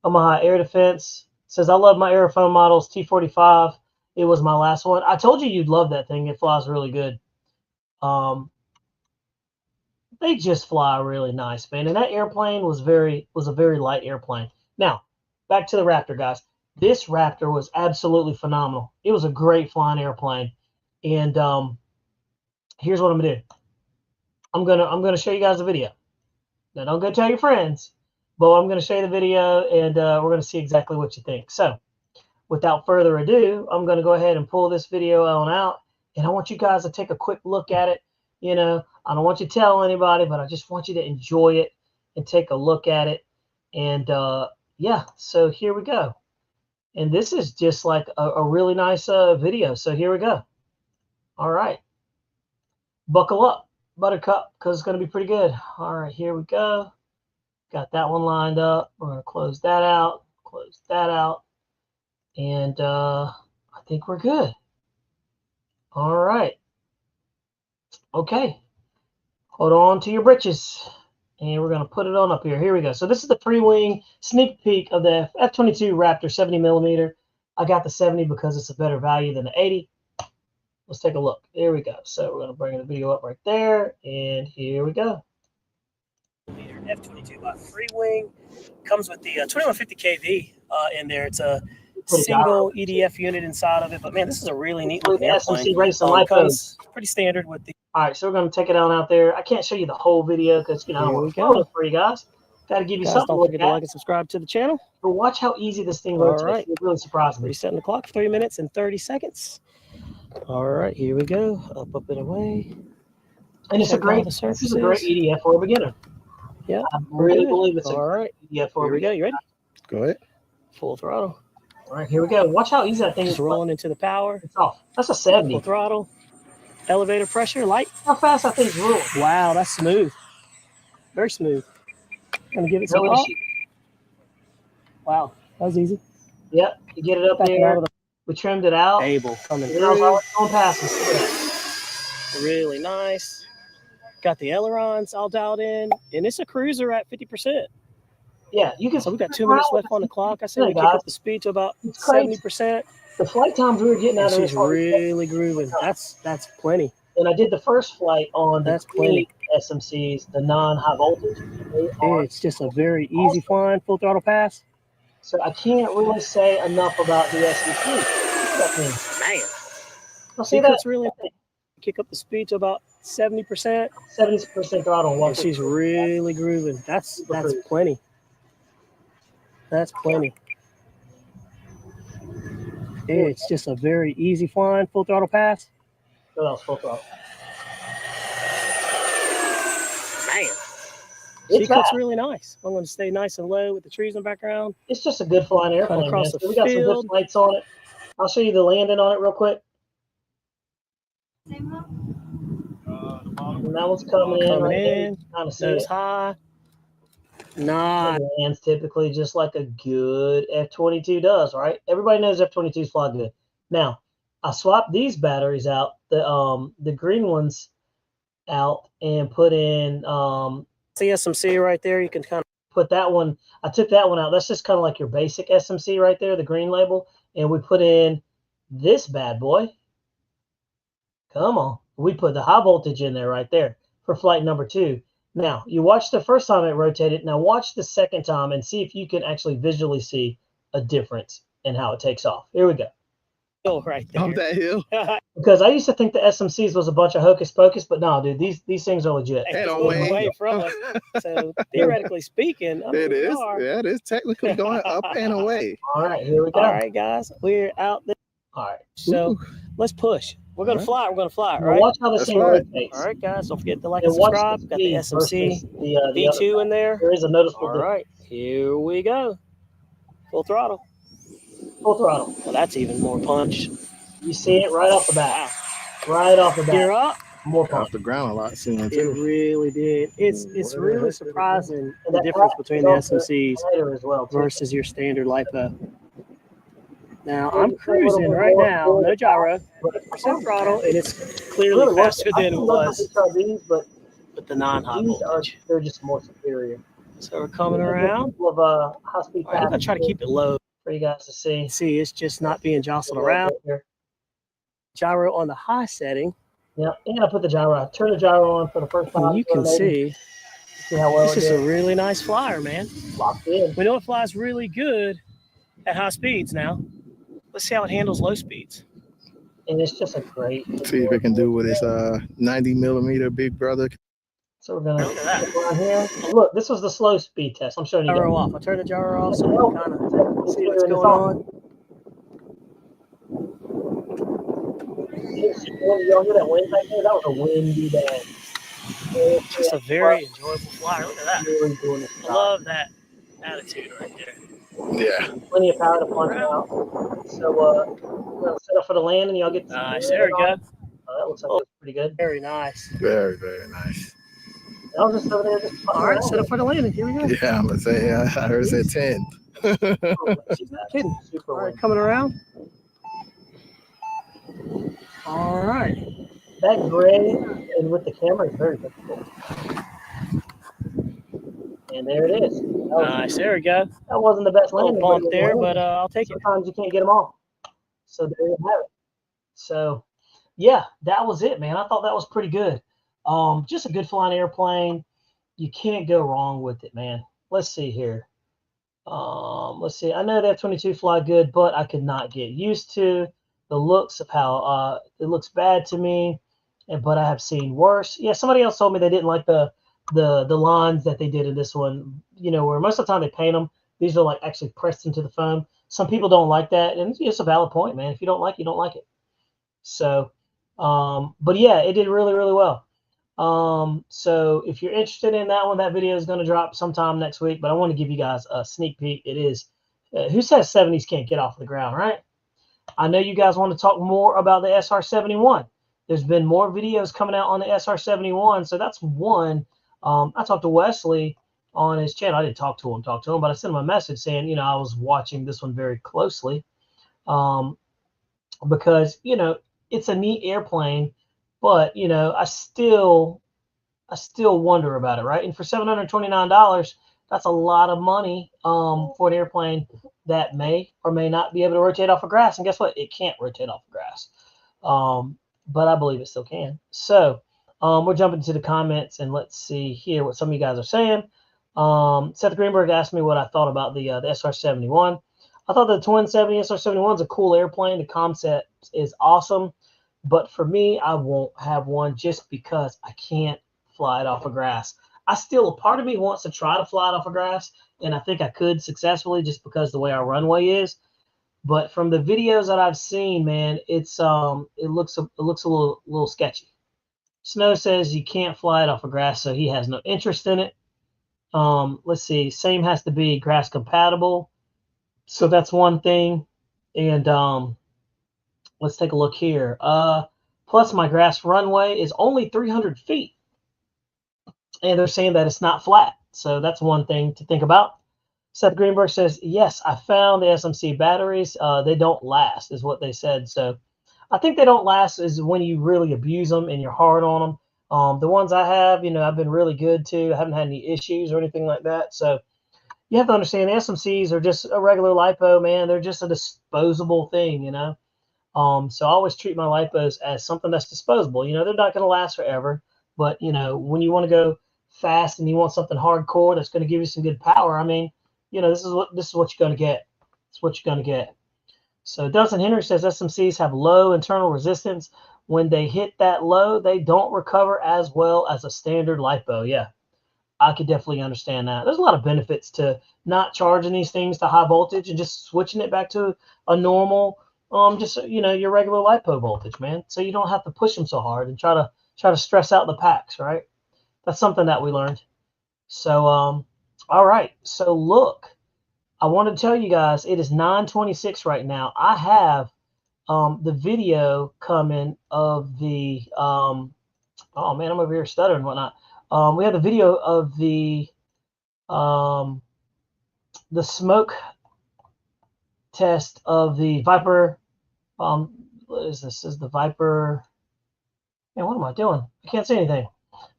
Omaha Air Defense says, I love my aerophone models. T-45. It was my last one. I told you you'd love that thing. It flies really good. They just fly really nice, man. And that airplane was a very light airplane. Now, back to the Raptor, guys. This Raptor was absolutely phenomenal. It was a great flying airplane. And here's what I'm gonna do. I'm gonna show you guys the video. Now, don't go tell your friends, but I'm gonna show you the video, and we're gonna see exactly what you think. So, without further ado, I'm gonna go ahead and pull this video on out, and I want you guys to take a quick look at it. You know, I don't want you to tell anybody, but I just want you to enjoy it and take a look at it. And yeah, so here we go. And this is just like a really nice video. So here we go. All right. Buckle up, Buttercup, because it's going to be pretty good. All right, here we go. Got that one lined up. We're going to close that out, and I think we're good. All right. Okay. Hold on to your britches. And we're going to put it on up here. Here we go. So this is the pre-wing sneak peek of the F-22 Raptor 70 millimeter. I got the 70 because it's a better value than the 80. Let's take a look. Here we go. So we're going to bring the video up right there. And here we go. F-22 by pre-wing. Comes with the 2150 kV in there. It's a single EDF unit inside of it. But man, this is a really neat looking airplane. Comes pretty standard with the. All right, so we're going to take it on out there. I can't show you the whole video because, you know, I don't want to spoil it for you guys. Got to give you something to look at. Don't forget to like and subscribe to the channel. But watch how easy this thing rotates. All right. It really surprised me. Resetting the clock for 3 minutes and 30 seconds. All right, here we go. Up and away. And it's a great EDF for a beginner. Yeah, I really believe it's a great EDF for a beginner. Here we go. You ready? Go ahead. Full throttle. All right, here we go. Watch how easy that thing is rolling into the power. It's off. That's a 70. Full throttle. Elevator pressure, light. How fast that thing's rolling. Wow, that's smooth. Very smooth. Gonna give it some pop. Wow, that was easy. Yep, you get it up there. We trimmed it out. Able coming through. Going past us. Really nice. Got the ailerons all dialed in, and it's a cruiser at 50%. Yeah, you can. So we got 2 minutes left on the clock. I said we kick up the speed to about 70%. The flight times we were getting out of this really grooving. That's plenty. And I did the first flight on the plenty SMCs, the non-high voltage. It's just a very easy flying full throttle pass. So I can't really say enough about the SMC. That means, man. I'll see that's really kick up the speed to about 70%. 70% throttle. And she's really grooving. That's plenty. That's plenty. It's just a very easy flying full throttle pass. What else? Full throttle. Man. She cuts really nice. I'm going to stay nice and low with the trees in the background. It's just a good flying airplane. Across the field. We got some good flights on it. I'll show you the landing on it real quick. And that one's coming in. Kind of see it. High. Nah. It lands typically just like a good F-22 does, right? Everybody knows F-22s fly good. Now, I swapped these batteries out, the green ones out, and put in the SMC right there. You can kind of put that one. I took that one out. That's just kind of like your basic SMC right there, the green label. And we put in this bad boy. Come on. We put the high voltage in there right there for flight number 2. Now, you watched the first time it rotated. Now watch the second time and see if you can actually visually see a difference in how it takes off. Here we go. Oh, right there. Up that hill. Because I used to think the SMCs was a bunch of hocus pocus, but no, dude, these things are legit. It's away from us. So theoretically speaking, I mean, it is. Yeah, it is technically going up and away. All right, here we go. All right, guys, we're out there. All right, so let's push. We're gonna fly. We're gonna fly. Right. Watch how this thing rotates. All right, guys. Don't forget to like and subscribe. Got the SMC, the V2 in there. There is a noticeable difference. All right, here we go. Full throttle. Full throttle. Well, that's even more punch. You see it right off the bat. Wow. Right off the bat. You're up. More punch. Off the ground a lot sooner too. It really did. It's really surprising the difference between the SMCs versus your standard LiPo. Now, I'm cruising right now, no gyro, 100% throttle, and it's clearly faster than it was. But the non-high voltage. They're just more superior. So we're coming around. A couple of high-speed I'm gonna try to keep it low for you guys to see. See, it's just not being jostled around. Gyro on the high setting. Yeah, and I put the gyro. Turn the gyro on for the first time. You can see how well this is a really nice flyer, man. Locked in. We know it flies really good at high speeds now. Let's see how it handles low speeds. And it's just a great. See if it can do with its 90 millimeter big brother. So we're gonna around here. And look, this was the slow speed test. I'm showing you. Gyro off. I'll turn the gyro off so we can kind of see what's going on. Y'all hear that wind back there? That was a windy day. Just a very enjoyable flyer. Look at that. I love that attitude right there. Yeah. Plenty of power to punch out. So we're gonna set up for the land, and y'all get. Nice. There we go. That looks like it's pretty good. Very nice. Very, very nice. I was just over there just. All right, set up for the landing. Here we go. Yeah, I'm gonna say I heard it said 10. She's not kidding. Super. All right, coming around. All right. That gray and with the camera is very difficult. And there it is. Nice. There we go. That wasn't the best landing. Bump there, but I'll take it. Sometimes you can't get them all. So there you have it. So, yeah, that was it, man. I thought that was pretty good. Just a good flying airplane. You can't go wrong with it, man. Let's see here. Let's see. I know the F-22 fly good, but I could not get used to the looks of how it looks bad to me. But I have seen worse. Yeah, somebody else told me they didn't like the lines that they did in this one. You know, where most of the time they paint them. These are like actually pressed into the foam. Some people don't like that, and it's a valid point, man. If you don't like it, you don't like it. So, but yeah, it did really, really well. So if you're interested in that one, that video is going to drop sometime next week. But I want to give you guys a sneak peek. It is. Who says 70s can't get off the ground, right? I know you guys want to talk more about the SR-71. There's been more videos coming out on the SR-71, so that's one. I talked to Wesley on his channel. I didn't talk to him, but I sent him a message saying, you know, I was watching this one very closely, because you know it's a neat airplane, but you know I still wonder about it, right? And for $729, that's a lot of money for an airplane that may or may not be able to rotate off of grass. And guess what? It can't rotate off of grass. But I believe it still can. So we're jumping to the comments, and let's see here what some of you guys are saying. Seth Greenberg asked me what I thought about the SR-71. I thought the Twin 70 SR-71 is a cool airplane. The concept is awesome. But for me, I won't have one just because I can't fly it off of grass. A part of me wants to try to fly it off of grass, and I think I could successfully just because the way our runway is. But from the videos that I've seen, man, it looks a little sketchy. Snow says you can't fly it off of grass, so he has no interest in it. Let's see, same has to be grass compatible. So that's one thing. And let's take a look here. Plus my grass runway is only 300 feet. And they're saying that it's not flat. So that's one thing to think about. Seth Greenberg says, yes, I found the SMC batteries. They don't last, is what they said. So I think they don't last is when you really abuse them and you're hard on them. The ones I have, you know, I've been really good to. I haven't had any issues or anything like that. So you have to understand the SMCs are just a regular LiPo, man. They're just a disposable thing, you know. So I always treat my LiPos as something that's disposable. You know, they're not going to last forever. But, you know, when you want to go fast and you want something hardcore that's going to give you some good power, I mean, you know, this is what you're going to get. It's what you're going to get. So Dustin Henry says SMCs have low internal resistance. When they hit that low, they don't recover as well as a standard LiPo. Yeah, I could definitely understand that. There's a lot of benefits to not charging these things to high voltage and just switching it back to a normal, just, you know, your regular LiPo voltage, man. So you don't have to push them so hard and try to stress out the packs, right? That's something that we learned. So, all right. So look, I want to tell you guys, it is 9:26 right now. I have the video coming of the oh man, I'm over here stuttering and whatnot. We have the video of the smoke test of the Viper. What is this? This is the Viper. Man, what am I doing? I can't see anything.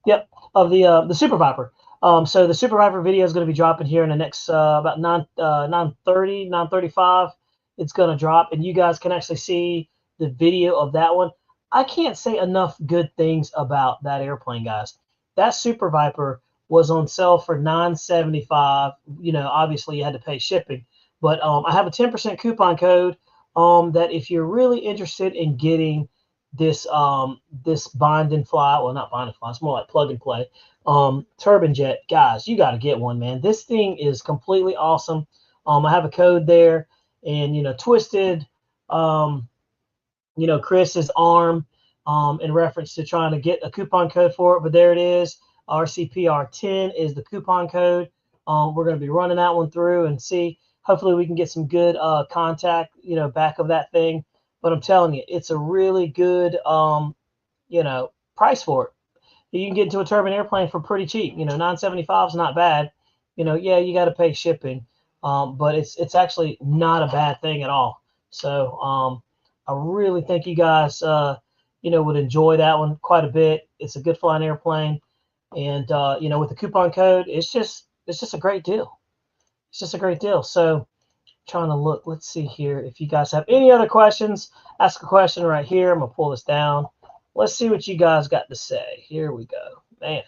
Yep, of the Super Viper. So the Super Viper video is going to be dropping here in the next about 9:30, 9:35. It's going to drop, and you guys can actually see the video of that one. I can't say enough good things about that airplane, guys. That Super Viper was on sale for $975. You know, obviously you had to pay shipping, but I have a 10% coupon code that if you're really interested in getting this bind and fly, well, not bind and fly, it's more like plug and play turbine jet, guys, you got to get one, man. This thing is completely awesome. I have a code there, and twisted Chris's arm in reference to trying to get a coupon code for it, but there it is. RCPR10 is the coupon code. We're going to be running that one through and see. Hopefully we can get some good contact, back of that thing. But I'm telling you, it's a really good, price for it. You can get into a turbine airplane for pretty cheap. $975 is not bad. Yeah, you got to pay shipping, but it's actually not a bad thing at all. So I really think you guys, would enjoy that one quite a bit. It's a good flying airplane, and with the coupon code, it's just a great deal. It's just a great deal. So trying to look. Let's see here. If you guys have any other questions, ask a question right here. I'm gonna pull this down. Let's see what you guys got to say. Here we go. Man,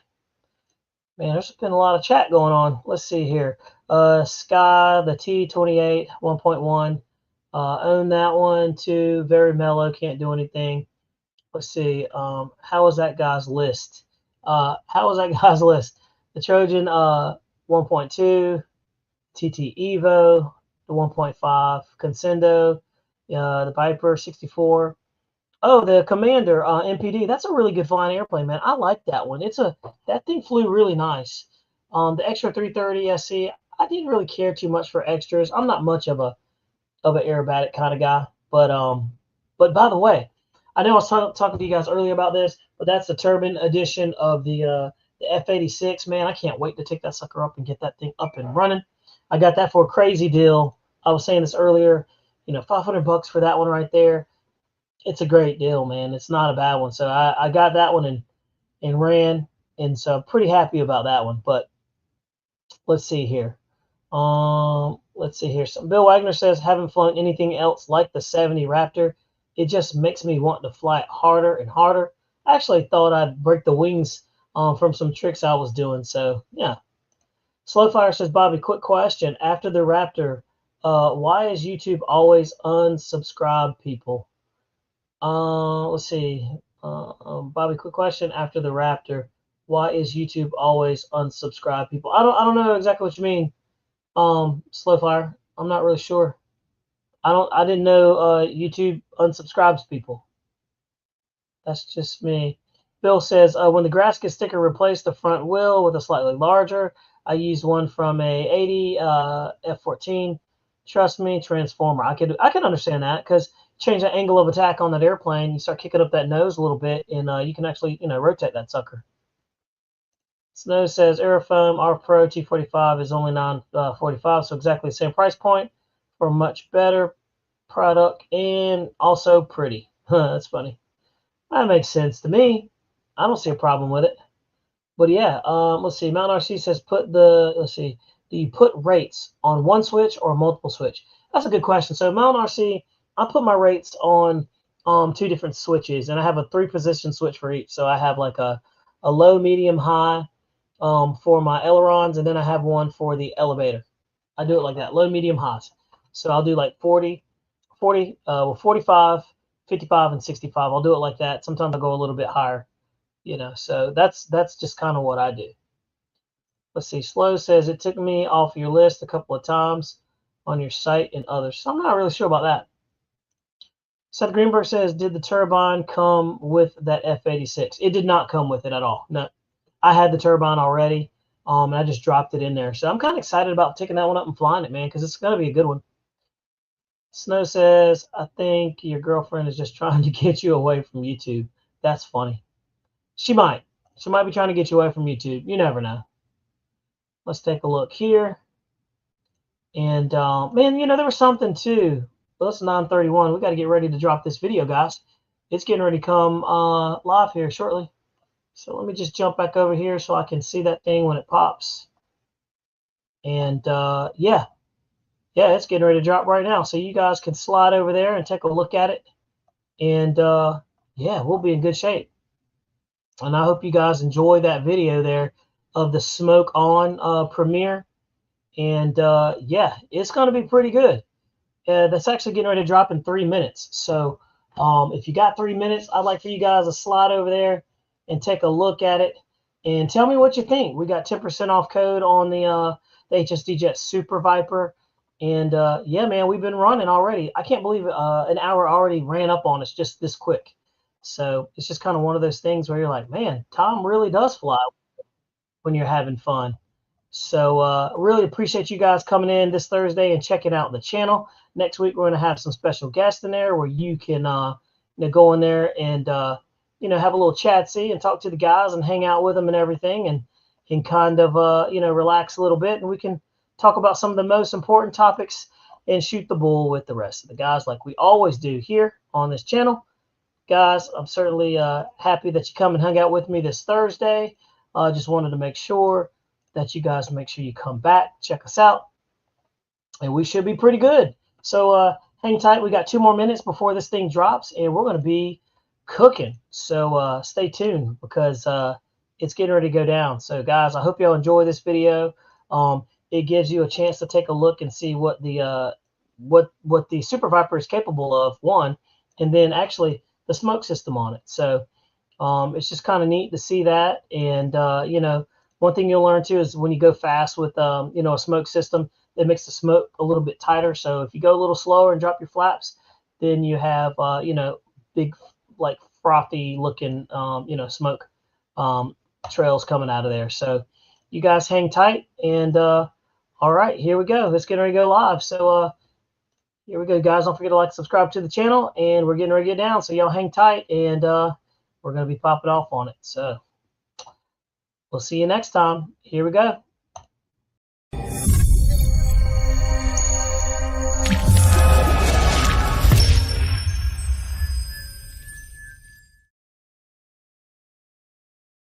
there's been a lot of chat going on. Let's see here. Sky, the T28 1.1. Own that one too. Very mellow. Can't do anything. Let's see. How was that guy's list? The Trojan 1.2, TT Evo, the 1.5, Consendo, the Viper 64. Oh, the Commander MPD. That's a really good flying airplane, man. I like that one. That thing flew really nice. The Extra 330 SC. I didn't really care too much for extras. I'm not much of an aerobatic kind of guy. But by the way, I know I was talking to you guys earlier about this, but that's the turbine edition of the F86. Man, I can't wait to take that sucker up and get that thing up and running. I got that for a crazy deal. I was saying this earlier. $500 for that one right there. It's a great deal, man. It's not a bad one. So I got that one and ran, and so I'm pretty happy about that one. But let's see here. So Bill Wagner says, haven't flown anything else like the 70 Raptor. It just makes me want to fly it harder and harder. I actually thought I'd break the wings from some tricks I was doing. So yeah. Slowfire says, Bobby, quick question. After the Raptor, why is YouTube always unsubscribe people? Let's see. Bobby, quick question. After the Raptor, why is YouTube always unsubscribe people? I don't know exactly what you mean. Slowfire. I'm not really sure. I didn't know YouTube unsubscribes people. That's just me. Bill says, when the gasket sticker replaced the front wheel with a slightly larger, I used one from a 80 F14. Trust me, transformer. I can understand that because change the angle of attack on that airplane, you start kicking up that nose a little bit, and you can actually rotate that sucker. Snow says Aerofoam R Pro T45 is only $945, so exactly the same price point for a much better product and also pretty. That's funny. That makes sense to me. I don't see a problem with it. But yeah, let's see. Mount RC says do you put rates on one switch or multiple switch? That's a good question. So Mount RC, I put my rates on two different switches, and I have a 3-position switch for each. So I have like a low, medium, high for my ailerons, and then I have one for the elevator. I do it like that, low, medium, highs. So I'll do like 40, 45, 55, and 65. I'll do it like that. Sometimes I'll go a little bit higher, so that's just kind of what I do. Let's see. Slow says it took me off your list a couple of times on your site and others. So I'm not really sure about that. Seth Greenberg says, did the turbine come with that F86? It did not come with it at all. No, I had the turbine already, and I just dropped it in there. So I'm kind of excited about taking that one up and flying it, man, because it's going to be a good one. Snow says, I think your girlfriend is just trying to get you away from YouTube. That's funny. She might. She might be trying to get you away from YouTube. You never know. Let's take a look here. And, man, there was something, too. Well, it's 9:31. We got to get ready to drop this video, guys. It's getting ready to come live here shortly. So let me just jump back over here so I can see that thing when it pops. And yeah, it's getting ready to drop right now. So you guys can slide over there and take a look at it. And yeah, we'll be in good shape. And I hope you guys enjoy that video there of the smoke on premiere. And yeah, it's going to be pretty good. That's actually getting ready to drop in 3 minutes. So if you got 3 minutes, I'd like for you guys to slide over there and take a look at it and tell me what you think. We got 10% off code on the HSD Jet Super Viper. And yeah, man, we've been running already. I can't believe an hour already ran up on us just this quick. So it's just kind of one of those things where you're like, man, Tom really does fly when you're having fun. So really appreciate you guys coming in this Thursday and checking out the channel. Next week, we're going to have some special guests in there where you can go in there and have a little chat-see and talk to the guys and hang out with them and everything and kind of relax a little bit. And we can talk about some of the most important topics and shoot the bull with the rest of the guys like we always do here on this channel. Guys, I'm certainly happy that you come and hung out with me this Thursday. Just wanted to make sure that you guys make sure you come back, check us out, and we should be pretty good. So hang tight. We got 2 more minutes before this thing drops, and we're going to be cooking. So stay tuned because it's getting ready to go down. So guys, I hope y'all enjoy this video. It gives you a chance to take a look and see what the Super Viper is capable of, one, and then actually the smoke system on it. So it's just kind of neat to see that. And one thing you'll learn too is when you go fast with a smoke system, it makes the smoke a little bit tighter. So if you go a little slower and drop your flaps, then you have big, like, frothy looking smoke trails coming out of there. So you guys hang tight. And all right, here we go. Let's get ready to go live. So here we go, guys. Don't forget to like, subscribe to the channel, and we're getting ready to get down. So y'all hang tight, and we're going to be popping off on it. So we'll see you next time. Here we go.